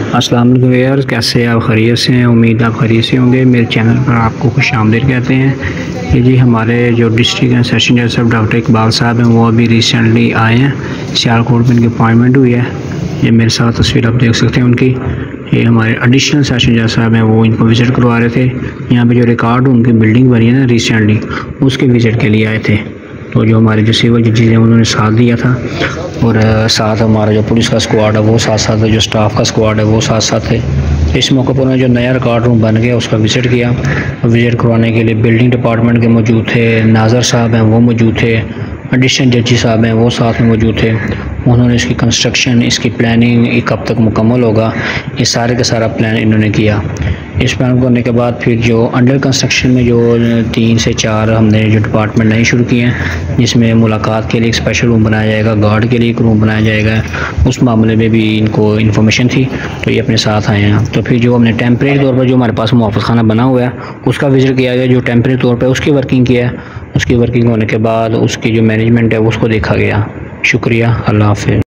अस्सलाम वालेकुम व्यूअर्स, कैसे आप खैरियत से हैं। उम्मीद आप खैरियत से होंगे। मेरे चैनल पर आपको खुश आमदीद कहते हैं। ये जी हमारे जो डिस्ट्रिक्ट एंड सेशन जज साहब डॉक्टर इकबाल साहब हैं, वो अभी रिसेंटली आए हैं। सियालकोट में इनकी अपॉइंटमेंट हुई है। ये मेरे साथ तस्वीर आप देख सकते हैं उनकी। ये हमारे एडिशनल सेशन जज साहब हैं, वो इनको विज़िट करवा रहे थे। यहाँ पे जो रिकॉर्ड उनकी बिल्डिंग बनी है ना रिसेंटली, उसके विज़िट के लिए आए थे। तो जो हमारे जो सिविल जजेस हैं उन्होंने साथ दिया था, और साथ हमारा जो पुलिस का स्क्वाड है वो साथ साथ है, जो स्टाफ का स्क्वाड है वो साथ साथ है। इस मौके पर उन्होंने जो नया रिकॉर्ड रूम बन गया उसका विज़िट किया। विज़िट करवाने के लिए बिल्डिंग डिपार्टमेंट के मौजूद थे, नाजर साहब हैं वो मौजूद थे, एडिशनल जजी साहब हैं वो साथ में मौजूद थे। उन्होंने इसकी कंस्ट्रक्शन, इसकी प्लानिंग, ये कब तक मुकम्मल होगा, ये सारे का सारा प्लान इन्होंने किया। इस प्लान करने के बाद फिर जो अंडर कंस्ट्रक्शन में जो 3 से 4 हमने जो डिपार्टमेंट नए शुरू किए हैं, जिसमें मुलाकात के लिए एक स्पेशल रूम बनाया जाएगा, गार्ड के लिए एक रूम बनाया जाएगा। उस मामले में भी इनको इन्फॉर्मेशन थी तो ये अपने साथ आए हैं। तो फिर जो हमने टेम्परेरी तौर पर जो हमारे पास मुहाफ़िज़ खाना बना हुआ है उसका विज़िट किया गया। जो टेम्परेरी तौर पर उसकी वर्किंग किया है, उसकी वर्किंग होने के बाद उसकी जो मैनेजमेंट है उसको देखा गया। शुक्रिया, अल्लाह हाफ़िज़।